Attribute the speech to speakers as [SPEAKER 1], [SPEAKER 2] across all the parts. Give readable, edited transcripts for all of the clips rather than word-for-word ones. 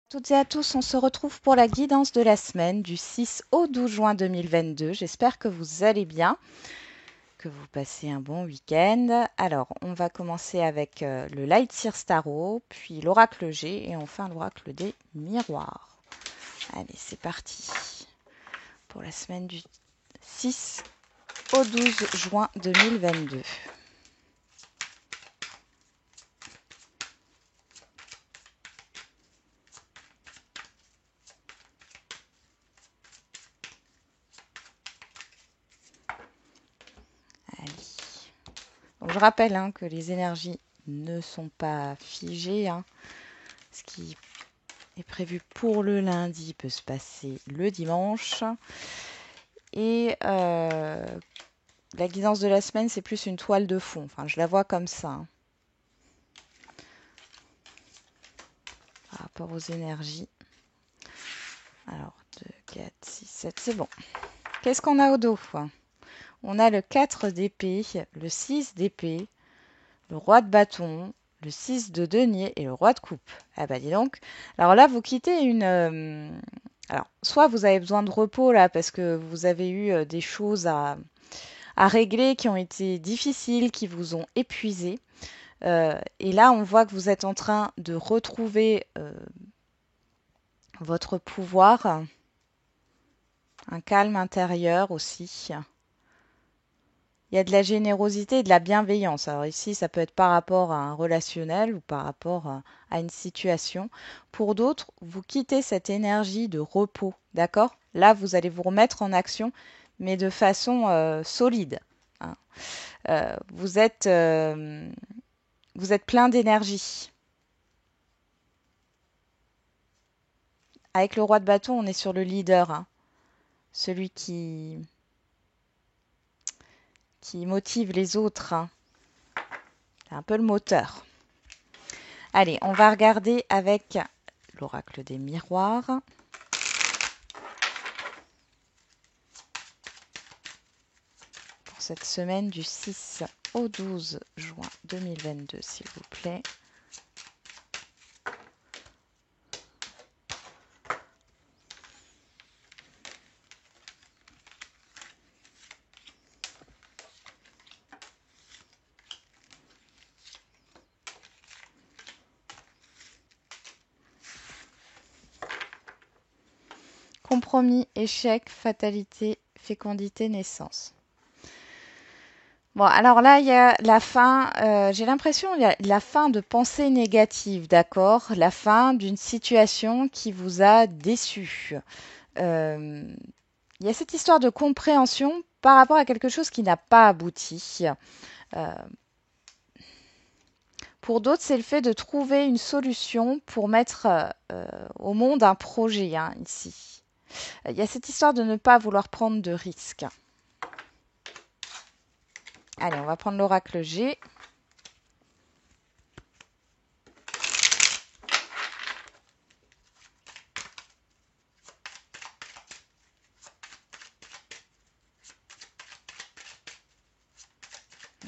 [SPEAKER 1] Toutes et à tous, on se retrouve pour la guidance de la semaine du 6 au 12 juin 2022. J'espère que vous allez bien, que vous passez un bon week-end. Alors, on va commencer avec le Light Seer Tarot, puis l'Oracle G et enfin l'Oracle des Miroirs. Allez, c'est parti pour la semaine du 6 au 12 juin 2022. Allez. Donc, je rappelle que les énergies ne sont pas figées. Ce qui est prévu pour le lundi peut se passer le dimanche. Et la guidance de la semaine, c'est plus une toile de fond. Enfin, je la vois comme ça. Par rapport aux énergies. Alors, 2, 4, 6, 7, c'est bon. Qu'est-ce qu'on a au dos? On a le 4 d'épée, le 6 d'épée, le roi de bâton, le 6 de denier et le roi de coupe. Ah bah dis donc. Alors là, vous quittez une... alors, soit vous avez besoin de repos là parce que vous avez eu des choses à régler qui ont été difficiles, qui vous ont épuisé. Et là, on voit que vous êtes en train de retrouver votre pouvoir, un calme intérieur aussi. Il y a de la générosité et de la bienveillance. Alors ici, ça peut être par rapport à un relationnel ou par rapport à une situation. Pour d'autres, vous quittez cette énergie de repos, d'accord? Là, vous allez vous remettre en action, mais de façon solide. Vous êtes plein d'énergie. Avec le roi de bâton, on est sur le leader, celui qui motive les autres. C'est un peu le moteur. Allez, on va regarder avec l'oracle des miroirs. Pour cette semaine du 6 au 12 juin 2022, s'il vous plaît. Compromis, échec, fatalité, fécondité, naissance. Bon, alors là, il y a la fin, j'ai l'impression, il y a la fin de pensées négatives, d'accord? La fin d'une situation qui vous a déçu. Euh, il y a cette histoire de compréhension par rapport à quelque chose qui n'a pas abouti. Euh, pour d'autres, c'est le fait de trouver une solution pour mettre au monde un projet, ici. Il y a cette histoire de ne pas vouloir prendre de risques. Allez, on va prendre l'oracle G.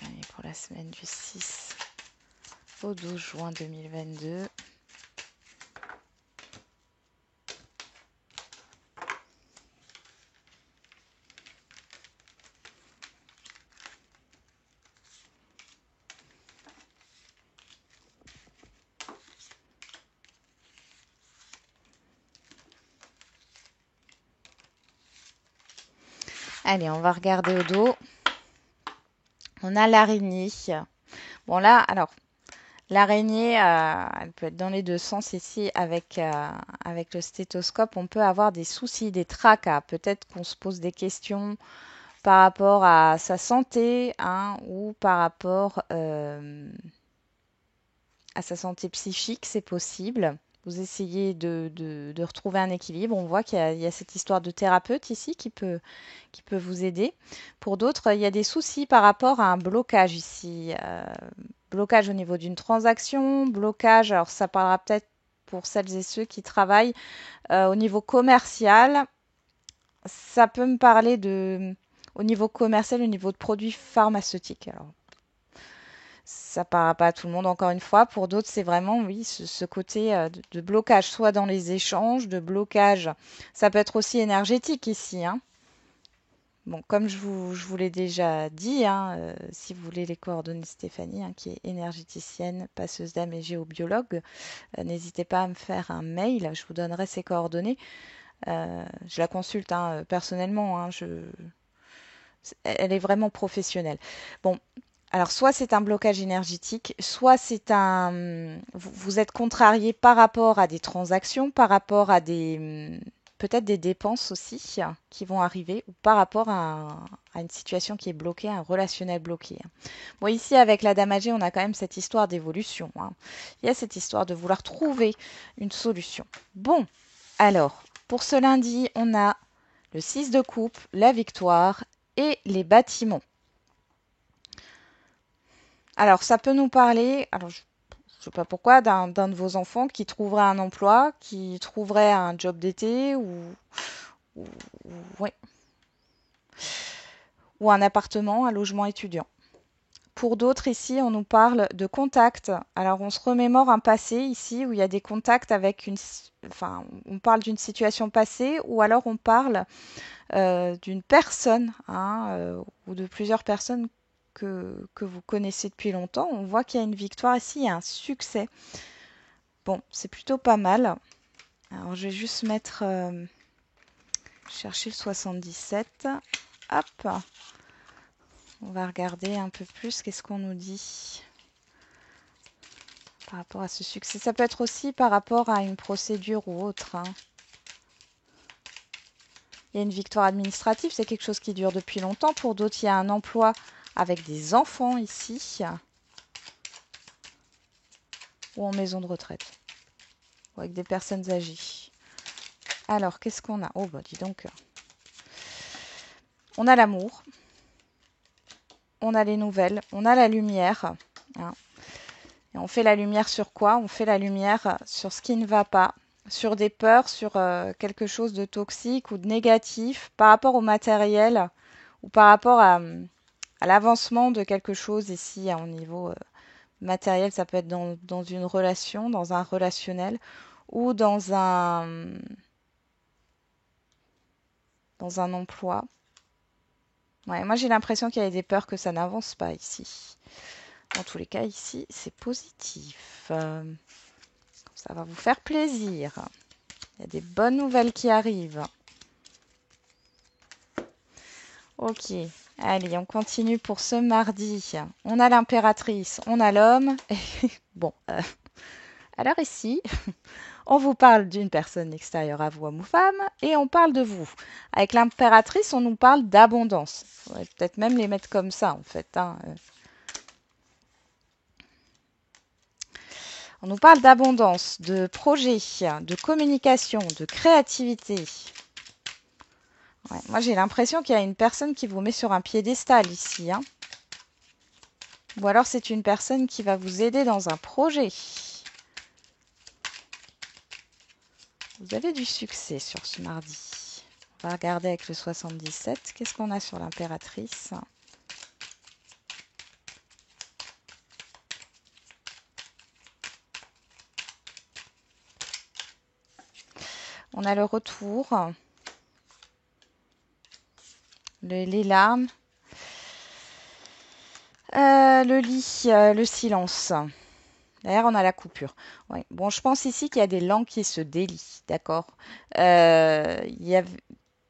[SPEAKER 1] Allez, pour la semaine du 6 au 12 juin 2022. Allez, on va regarder au dos. On a l'araignée. Bon là, alors, l'araignée, elle peut être dans les deux sens ici avec le stéthoscope. On peut avoir des soucis, des tracas. Peut-être qu'on se pose des questions par rapport à sa santé ou par rapport à sa santé psychique, c'est possible. Vous essayez de retrouver un équilibre. On voit qu'il y a cette histoire de thérapeute ici qui peut vous aider. Pour d'autres, il y a des soucis par rapport à un blocage ici. Blocage au niveau d'une transaction, blocage, alors ça parlera peut-être pour celles et ceux qui travaillent au niveau commercial. Ça peut me parler au niveau commercial, au niveau de produits pharmaceutiques. Alors, Ça parlera pas à tout le monde, encore une fois. Pour d'autres, c'est vraiment, oui, ce côté de blocage, soit dans les échanges, de blocage. Ça peut être aussi énergétique ici, hein. Bon, comme je vous l'ai déjà dit, hein, si vous voulez les coordonnées de Stéphanie, hein, qui est énergéticienne, passeuse d'âme et géobiologue, n'hésitez pas à me faire un mail, je vous donnerai ses coordonnées. Je la consulte hein, personnellement, hein, elle est vraiment professionnelle. Bon, alors soit c'est un blocage énergétique, soit c'est un... Vous êtes contrarié par rapport à des transactions, par rapport à des... peut-être des dépenses aussi qui vont arriver, ou par rapport à une situation qui est bloquée, un relationnel bloqué. Bon, ici, avec la Dame âgée, on a quand même cette histoire d'évolution, hein. Il y a cette histoire de vouloir trouver une solution. Bon, alors, pour ce lundi, on a le 6 de coupe, la victoire et les bâtiments. Alors, ça peut nous parler, alors je ne sais pas pourquoi, d'un de vos enfants qui trouverait un emploi, qui trouverait un job d'été ou, ouais, ou un appartement, un logement étudiant. Pour d'autres, ici, on nous parle de contacts. Alors, on se remémore un passé ici où il y a des contacts avec une... Enfin, on parle d'une situation passée ou alors on parle d'une personne hein, ou de plusieurs personnes que vous connaissez depuis longtemps. On voit qu'il y a une victoire ici, il y a un succès. Bon, c'est plutôt pas mal. Alors, je vais juste mettre... chercher le 77. Hop. On va regarder un peu plus. Qu'est-ce qu'on nous dit par rapport à ce succès? Ça peut être aussi par rapport à une procédure ou autre, hein. Il y a une victoire administrative, c'est quelque chose qui dure depuis longtemps. Pour d'autres, il y a un emploi avec des enfants ici. Ou en maison de retraite. Ou avec des personnes âgées. Alors, qu'est-ce qu'on a? Oh, bah dis donc. On a l'amour. On a les nouvelles. On a la lumière. Hein. Et on fait la lumière sur quoi? On fait la lumière sur ce qui ne va pas. Sur des peurs, sur quelque chose de toxique ou de négatif par rapport au matériel ou par rapport à l'avancement de quelque chose ici hein, au niveau matériel. Ça peut être dans une relation, dans un relationnel ou dans un emploi. Ouais, moi j'ai l'impression qu'il y a des peurs que ça n'avance pas ici. Dans tous les cas, ici, c'est positif. Ça va vous faire plaisir. Il y a des bonnes nouvelles qui arrivent. Ok, allez, on continue pour ce mardi. On a l'impératrice, on a l'homme. Bon, alors ici, on vous parle d'une personne extérieure à vous, homme ou femme, et on parle de vous. Avec l'impératrice, on nous parle d'abondance. Il faudrait peut-être même les mettre comme ça, en fait. Hein. On nous parle d'abondance, de projet, de communication, de créativité. Ouais, moi, j'ai l'impression qu'il y a une personne qui vous met sur un piédestal ici. Hein. Ou alors, c'est une personne qui va vous aider dans un projet. Vous avez du succès sur ce mardi. On va regarder avec le 77. Qu'est-ce qu'on a sur l'impératrice? On a le retour. Les larmes. Le lit, le silence. D'ailleurs, on a la coupure. Ouais. Bon, je pense ici qu'il y a des langues qui se délient, d'accord. Il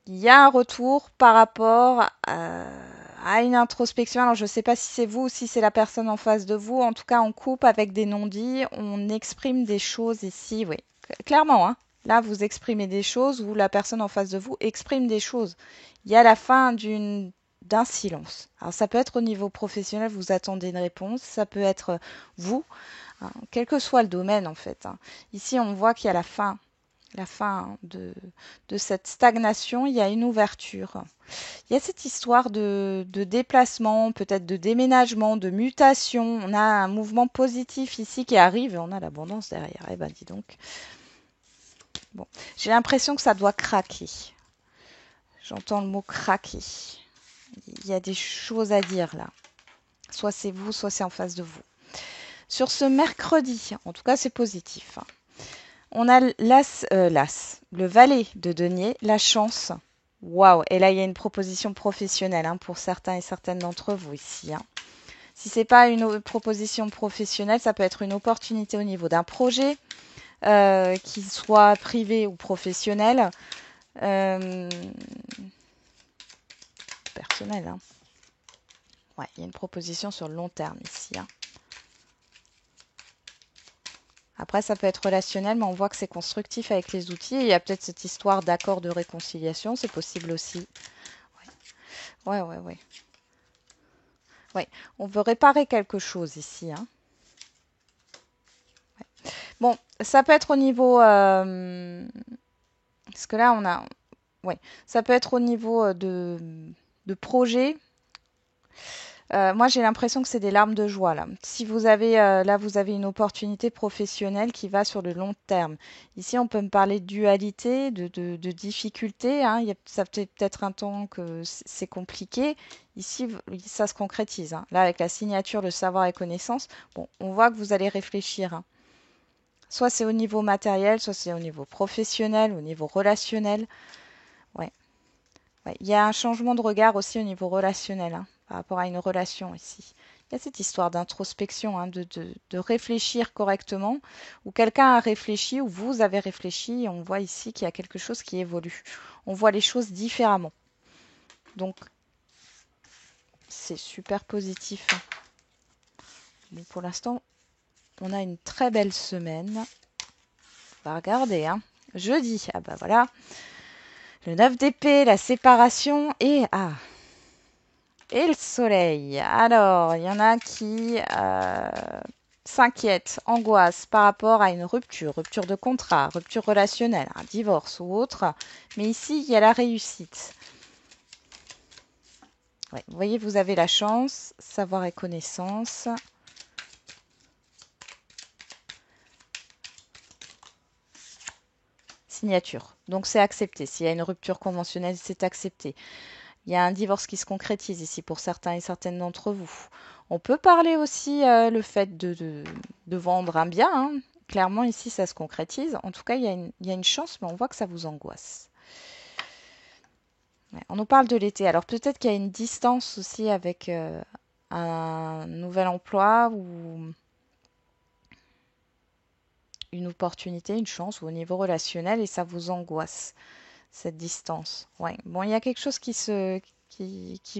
[SPEAKER 1] y a un retour par rapport à une introspection. Alors, je ne sais pas si c'est vous ou si c'est la personne en face de vous. En tout cas, on coupe avec des non-dits. On exprime des choses ici, oui. Clairement, hein. Là, vous exprimez des choses ou la personne en face de vous exprime des choses. Il y a la fin d'un silence. Alors, ça peut être au niveau professionnel, vous attendez une réponse. Ça peut être vous, hein, quel que soit le domaine, en fait. Hein. Ici, on voit qu'il y a la fin de cette stagnation, il y a une ouverture. Il y a cette histoire de déplacement, peut-être de déménagement, de mutation. On a un mouvement positif ici qui arrive et on a l'abondance derrière. Eh ben, dis donc. Bon, j'ai l'impression que ça doit craquer. J'entends le mot craquer. Il y a des choses à dire là. Soit c'est vous, soit c'est en face de vous. Sur ce mercredi, en tout cas, c'est positif. On a le valet de denier, la chance. Waouh! Et là, il y a une proposition professionnelle pour certains et certaines d'entre vous ici. Si ce n'est pas une proposition professionnelle, ça peut être une opportunité au niveau d'un projet, qu'il soit privé ou professionnel. Personnel. Ouais, il y a une proposition sur le long terme ici. Après, ça peut être relationnel, mais on voit que c'est constructif avec les outils. Et il y a peut-être cette histoire d'accord de réconciliation, c'est possible aussi. Ouais. Ouais, on veut réparer quelque chose ici. Bon, ça peut être au niveau... parce que là, on a... Ouais, ça peut être au niveau de projet. Moi, j'ai l'impression que c'est des larmes de joie là. Si vous avez là, vous avez une opportunité professionnelle qui va sur le long terme. Ici, on peut me parler de dualité, de difficulté. Ça fait peut-être un temps que c'est compliqué. Ici, ça se concrétise. Là, avec la signature, le savoir et connaissance, bon, on voit que vous allez réfléchir. Soit c'est au niveau matériel, soit c'est au niveau professionnel, au niveau relationnel. Ouais. Ouais. Il y a un changement de regard aussi au niveau relationnel, par rapport à une relation ici. Il y a cette histoire d'introspection, de réfléchir correctement, où quelqu'un a réfléchi, ou vous avez réfléchi, et on voit ici qu'il y a quelque chose qui évolue. On voit les choses différemment. Donc, c'est super positif. Bon, pour l'instant, on a une très belle semaine. On va regarder. Jeudi, ah bah voilà. Le 9 d'épée, la séparation et et le soleil. Alors, il y en a qui s'inquiètent, angoissent par rapport à une rupture de contrat, rupture relationnelle, un divorce ou autre. Mais ici, il y a la réussite. Ouais, vous voyez, vous avez la chance, savoir et connaissance. Signature. Donc, c'est accepté. S'il y a une rupture conventionnelle, c'est accepté. Il y a un divorce qui se concrétise ici pour certains et certaines d'entre vous. On peut parler aussi le fait de vendre un bien. Clairement, ici, ça se concrétise. En tout cas, il y a une chance, mais on voit que ça vous angoisse. Ouais, on nous parle de l'été. Alors peut-être qu'il y a une distance aussi avec un nouvel emploi ou une opportunité, une chance ou au niveau relationnel et ça vous angoisse, cette distance. Ouais. Bon, il y a quelque chose qui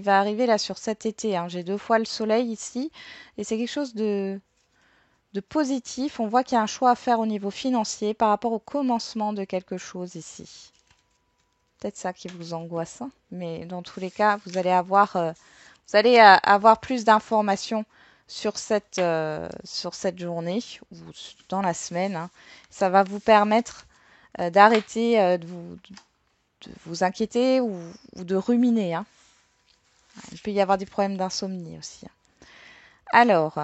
[SPEAKER 1] va arriver là sur cet été. J'ai 2 fois le soleil ici et c'est quelque chose de positif. On voit qu'il y a un choix à faire au niveau financier par rapport au commencement de quelque chose ici. Peut-être ça qui vous angoisse, mais dans tous les cas, vous allez avoir plus d'informations sur cette journée ou dans la semaine. Ça va vous permettre d'arrêter de vous inquiéter ou de ruminer. Il peut y avoir des problèmes d'insomnie aussi. Alors,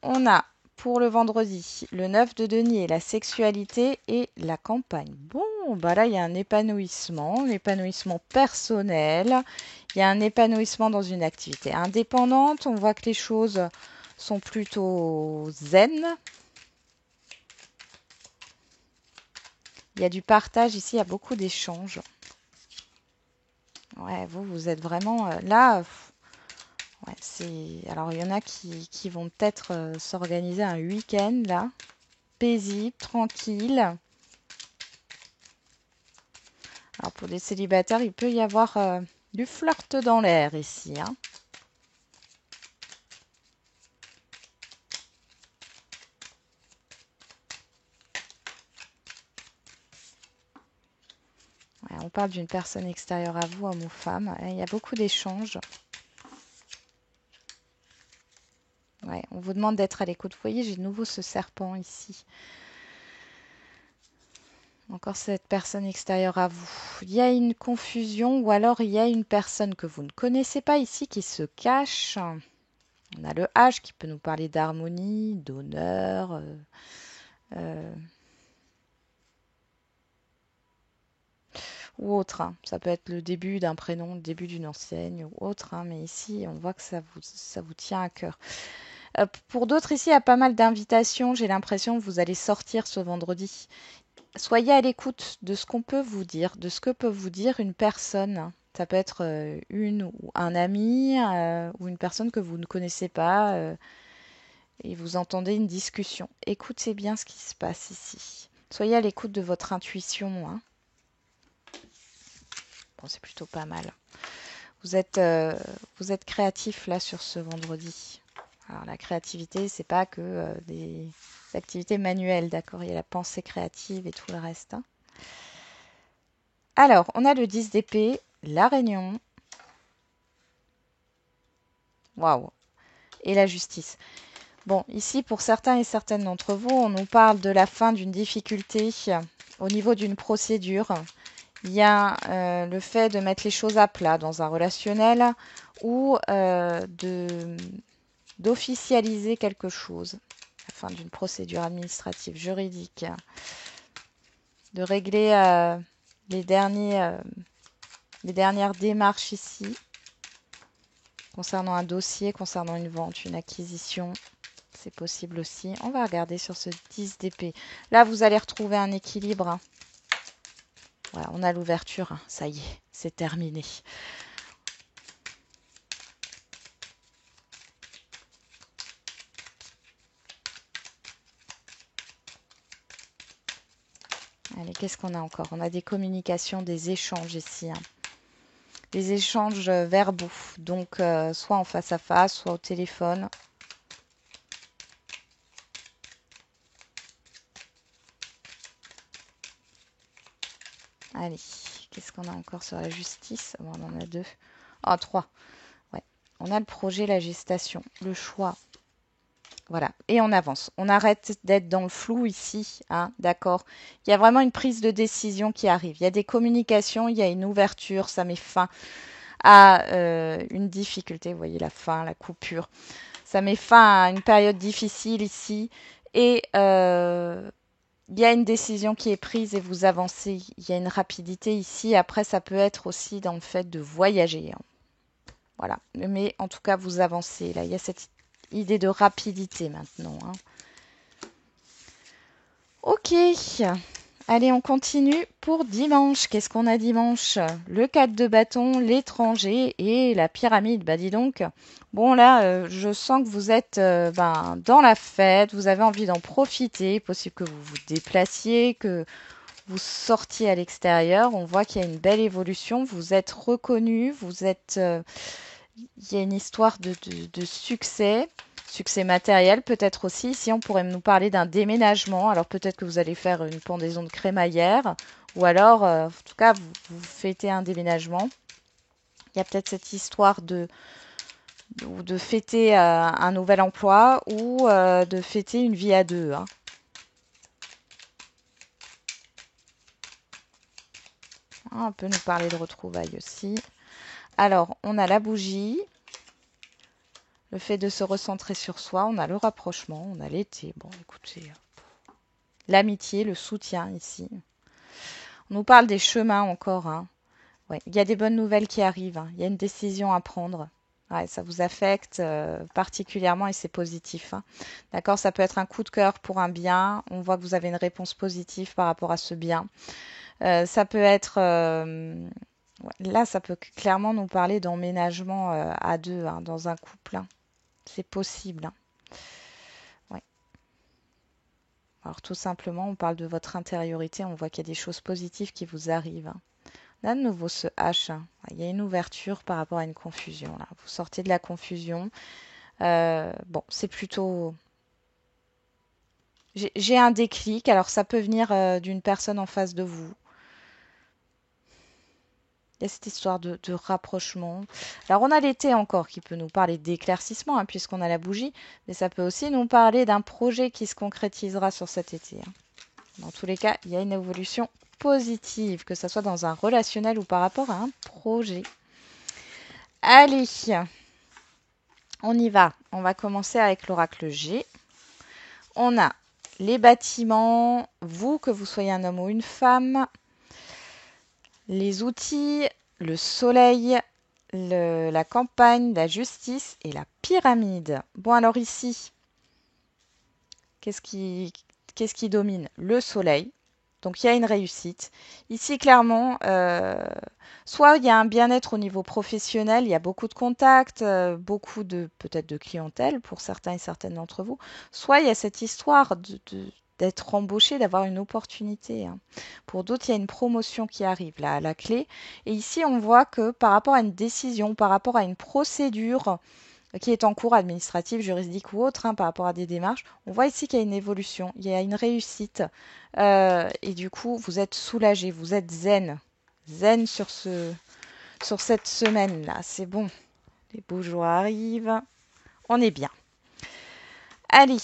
[SPEAKER 1] on a pour le vendredi le 9 de denier, la sexualité et la campagne. Bon, bah là, il y a un épanouissement personnel. Il y a un épanouissement dans une activité indépendante. On voit que les choses sont plutôt zen. Il y a du partage ici, il y a beaucoup d'échanges. Ouais, vous êtes vraiment là. Ouais, alors, il y en a qui vont peut-être s'organiser un week-end là, paisible, tranquille. Alors, pour les célibataires, il peut y avoir du flirt dans l'air ici. Ouais, on parle d'une personne extérieure à vous, homme ou femme. Il y a beaucoup d'échanges. Ouais, on vous demande d'être à l'écoute. Vous voyez, j'ai de nouveau ce serpent ici. Encore cette personne extérieure à vous. Il y a une confusion ou alors il y a une personne que vous ne connaissez pas ici qui se cache. On a le H qui peut nous parler d'harmonie, d'honneur. Ou autre. Ça peut être le début d'un prénom, le début d'une enseigne ou autre. Mais ici, on voit que ça vous tient à cœur. Pour d'autres ici, il y a pas mal d'invitations. J'ai l'impression que vous allez sortir ce vendredi. Soyez à l'écoute de ce qu'on peut vous dire, de ce que peut vous dire une personne. Ça peut être une ou un ami ou une personne que vous ne connaissez pas et vous entendez une discussion. Écoutez bien ce qui se passe ici. Soyez à l'écoute de votre intuition, hein. Bon, c'est plutôt pas mal. Vous êtes créatif là sur ce vendredi. Alors la créativité, c'est pas que des activités manuelles, d'accord? Il y a la pensée créative et tout le reste, hein. Alors, on a le 10 d'épée, la réunion. Waouh! Et la justice. Bon, ici, pour certains et certaines d'entre vous, on nous parle de la fin d'une difficulté au niveau d'une procédure. Il y a le fait de mettre les choses à plat dans un relationnel ou d'officialiser quelque chose. La fin d'une procédure administrative, juridique. De régler les dernières démarches ici concernant un dossier, concernant une vente, une acquisition. C'est possible aussi. On va regarder sur ce 10 d'épée. Là, vous allez retrouver un équilibre, hein. Voilà, on a l'ouverture. Hein. Ça y est, c'est terminé. Allez, qu'est-ce qu'on a encore? On a des communications, des échanges ici, hein. Des échanges verbaux. Donc, soit en face à face, soit au téléphone. Allez, qu'est-ce qu'on a encore sur la justice? Bon, on en a deux. Ah, trois. Ouais. On a le projet, la gestation, le choix. Voilà. Et on avance. On arrête d'être dans le flou ici, hein, d'accord? Il y a vraiment une prise de décision qui arrive. Il y a des communications, il y a une ouverture, ça met fin à une difficulté. Vous voyez la fin, la coupure. Ça met fin à une période difficile ici. Et il y a une décision qui est prise et vous avancez. Il y a une rapidité ici. Après, ça peut être aussi dans le fait de voyager, hein. Voilà. Mais en tout cas, vous avancez. Là, il y a cette idée de rapidité maintenant, hein. Ok. Allez, on continue pour dimanche. Qu'est-ce qu'on a dimanche? Le 4 de bâton, l'étranger et la pyramide. Bah dis donc. Bon là, je sens que vous êtes dans la fête, vous avez envie d'en profiter. Possible que vous vous déplaciez, que vous sortiez à l'extérieur. On voit qu'il y a une belle évolution. Vous êtes reconnu, vous êtes... il y a une histoire de succès. Succès matériel peut-être aussi. Ici, on pourrait nous parler d'un déménagement. Alors peut-être que vous allez faire une pendaison de crémaillère. Ou alors, en tout cas, vous fêtez un déménagement. Il y a peut-être cette histoire de fêter un nouvel emploi ou de fêter une vie à deux, hein. On peut nous parler de retrouvailles aussi. Alors, on a la bougie. Le fait de se recentrer sur soi, on a le rapprochement, on a l'été. Bon, écoutez, l'amitié, le soutien ici. On nous parle des chemins encore, hein. Ouais, il y a des bonnes nouvelles qui arrivent, hein. Il y a une décision à prendre. Ouais, ça vous affecte particulièrement et c'est positif, hein. D'accord, ça peut être un coup de cœur pour un bien. On voit que vous avez une réponse positive par rapport à ce bien. Ça peut être... là, ça peut clairement nous parler d'emménagement à deux, hein, dans un couple, hein. C'est possible, hein. Ouais. Alors tout simplement, on parle de votre intériorité, on voit qu'il y a des choses positives qui vous arrivent, hein. Là, de nouveau, ce H, hein. Il y a une ouverture par rapport à une confusion, là. Vous sortez de la confusion. Bon, c'est plutôt... J'ai un déclic, alors ça peut venir d'une personne en face de vous. Il y a cette histoire de rapprochement. Alors, on a l'été encore qui peut nous parler d'éclaircissement, hein, puisqu'on a la bougie, mais ça peut aussi nous parler d'un projet qui se concrétisera sur cet été, hein. Dans tous les cas, il y a une évolution positive, que ce soit dans un relationnel ou par rapport à un projet. Allez, on y va. On va commencer avec l'oracle G. On a les bâtiments, vous, que vous soyez un homme ou une femme, les outils, le soleil, la campagne, la justice et la pyramide. Bon, alors ici, qu'est-ce qui domine? Le soleil. Donc il y a une réussite. Ici, clairement, soit il y a un bien-être au niveau professionnel, il y a beaucoup de contacts, beaucoup de peut-être de clientèle pour certains et certaines d'entre vous, soit il y a cette histoire d'être embauché, d'avoir une opportunité, hein. Pour d'autres, il y a une promotion qui arrive là à la clé. Et ici, on voit que par rapport à une décision, par rapport à une procédure, qui est en cours administratif, juridique ou autre, hein, par rapport à des démarches, on voit ici qu'il y a une évolution, il y a une réussite. Et du coup, vous êtes soulagé, vous êtes zen. Zen sur cette semaine-là. C'est bon. Les beaux jours arrivent. On est bien. Allez,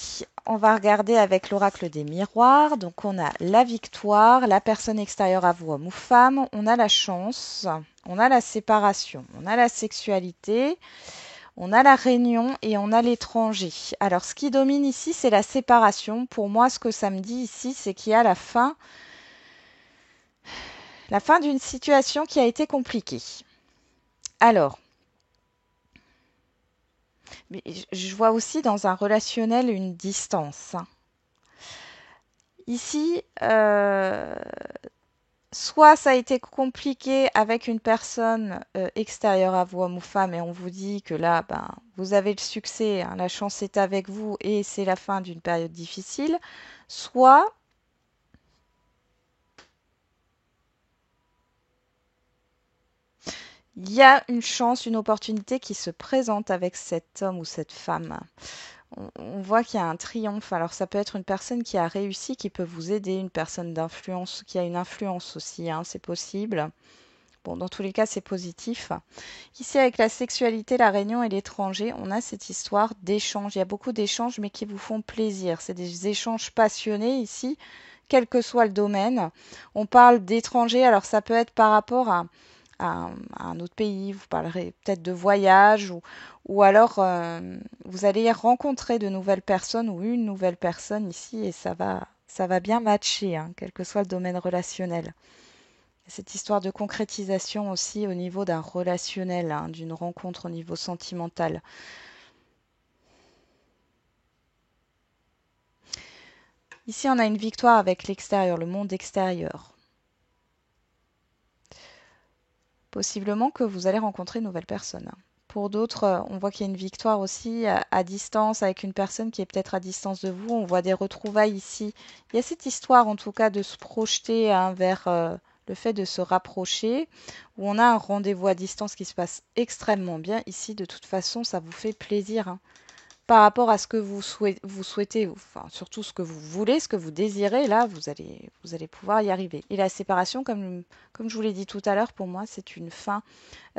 [SPEAKER 1] on va regarder avec l'oracle des miroirs. Donc, on a la victoire, la personne extérieure à vous, homme ou femme. On a la chance, on a la séparation, on a la sexualité. On a la réunion et on a l'étranger. Alors, ce qui domine ici, c'est la séparation. Pour moi, ce que ça me dit ici, c'est qu'il y a la fin d'une situation qui a été compliquée. Alors, mais je vois aussi dans un relationnel une distance. Ici, soit ça a été compliqué avec une personne extérieure à vous, homme ou femme, et on vous dit que là, ben, vous avez le succès, hein, la chance est avec vous et c'est la fin d'une période difficile. Soit il y a une chance, une opportunité qui se présente avec cet homme ou cette femme. On voit qu'il y a un triomphe. Alors ça peut être une personne qui a réussi, qui peut vous aider, une personne d'influence, qui a une influence aussi, hein, c'est possible. Bon, dans tous les cas, c'est positif. Ici, avec la sexualité, la réunion et l'étranger, on a cette histoire d'échanges. Il y a beaucoup d'échanges, mais qui vous font plaisir. C'est des échanges passionnés ici, quel que soit le domaine. On parle d'étrangers, alors ça peut être par rapport à un autre pays, vous parlerez peut-être de voyage ou alors vous allez rencontrer de nouvelles personnes ou une nouvelle personne ici et ça va bien matcher, hein, quel que soit le domaine relationnel. Cette histoire de concrétisation aussi au niveau d'un relationnel, hein, d'une rencontre au niveau sentimental. Ici, on a une victoire avec l'extérieur, le monde extérieur. Possiblement que vous allez rencontrer une nouvelle personne. Pour d'autres, on voit qu'il y a une victoire aussi à distance avec une personne qui est peut-être à distance de vous. On voit des retrouvailles ici. Il y a cette histoire en tout cas de se projeter, hein, vers le fait de se rapprocher, où on a un rendez-vous à distance qui se passe extrêmement bien. Ici, de toute façon, ça vous fait plaisir, hein, par rapport à ce que vous souhaitez, enfin surtout ce que vous voulez, ce que vous désirez, là, vous allez pouvoir y arriver. Et la séparation, comme je vous l'ai dit tout à l'heure, pour moi, c'est une fin.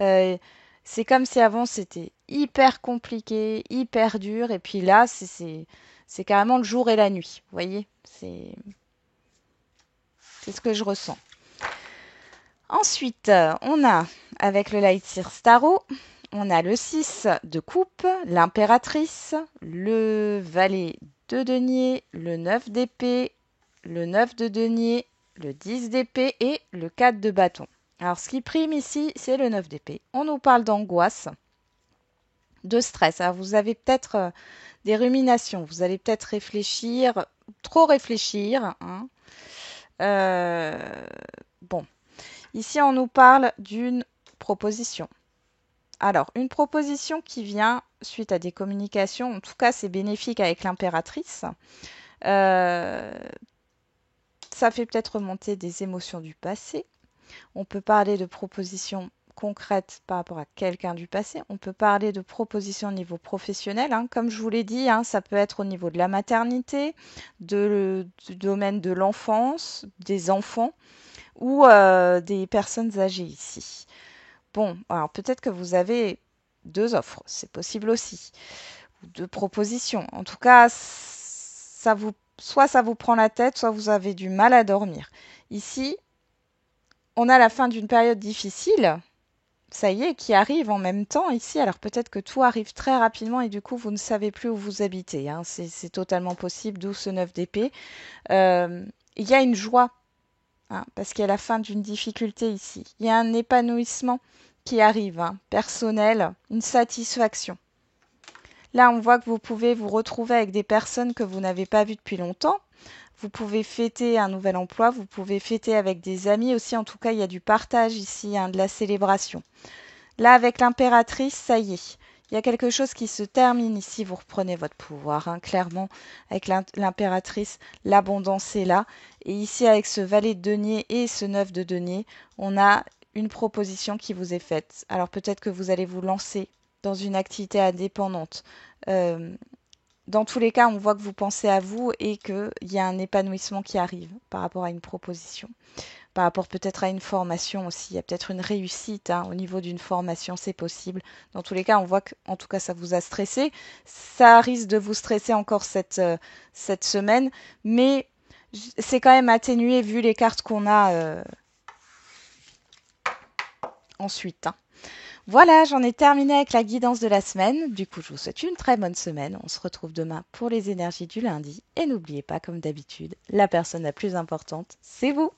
[SPEAKER 1] Euh, c'est comme si avant c'était hyper compliqué, hyper dur, et puis là, c'est carrément le jour et la nuit. Vous voyez, c'est ce que je ressens. Ensuite, on a, avec le Light Sears Tarot, on a le 6 de coupe, l'impératrice, le valet de denier, le 9 d'épée, le 9 de denier, le 10 d'épée et le 4 de bâton. Alors, ce qui prime ici, c'est le 9 d'épée. On nous parle d'angoisse, de stress. Alors, vous avez peut-être des ruminations, vous allez peut-être réfléchir, trop réfléchir, hein. Bon, ici, on nous parle d'une proposition. Alors, une proposition qui vient suite à des communications, en tout cas, c'est bénéfique avec l'impératrice. Euh, Ça fait peut-être remonter des émotions du passé. On peut parler de propositions concrètes par rapport à quelqu'un du passé. On peut parler de propositions au niveau professionnel, hein. Comme je vous l'ai dit, hein, ça peut être au niveau de la maternité, du domaine de l'enfance, des enfants ou des personnes âgées ici. Bon, alors peut-être que vous avez deux offres, c'est possible aussi, ou deux propositions. En tout cas, soit ça vous prend la tête, soit vous avez du mal à dormir. Ici, on a la fin d'une période difficile, ça y est, qui arrive en même temps ici. Alors peut-être que tout arrive très rapidement et du coup, vous ne savez plus où vous habitez, hein. C'est totalement possible, d'où ce 9 d'épée. Il y a une joie, hein, parce qu'il y a la fin d'une difficulté ici. Il y a un épanouissement qui arrive, hein, personnel, une satisfaction. Là, on voit que vous pouvez vous retrouver avec des personnes que vous n'avez pas vues depuis longtemps. Vous pouvez fêter un nouvel emploi, vous pouvez fêter avec des amis aussi. En tout cas, il y a du partage ici, hein, de la célébration. Là, avec l'impératrice, ça y est. Il y a quelque chose qui se termine ici. Vous reprenez votre pouvoir, hein, clairement. Avec l'impératrice, l'abondance est là. Et ici, avec ce valet de denier et ce 9 de denier, on a une proposition qui vous est faite. Alors peut-être que vous allez vous lancer dans une activité indépendante. Euh, dans tous les cas, on voit que vous pensez à vous et qu'il y a un épanouissement qui arrive par rapport à une proposition, par rapport peut-être à une formation aussi. Il y a peut-être une réussite, hein, au niveau d'une formation, c'est possible. Dans tous les cas, on voit que, en tout cas, ça vous a stressé. Ça risque de vous stresser encore cette semaine, mais c'est quand même atténué vu les cartes qu'on a ensuite, hein. Voilà, j'en ai terminé avec la guidance de la semaine. Du coup, je vous souhaite une très bonne semaine. On se retrouve demain pour les énergies du lundi. Et n'oubliez pas, comme d'habitude, la personne la plus importante, c'est vous.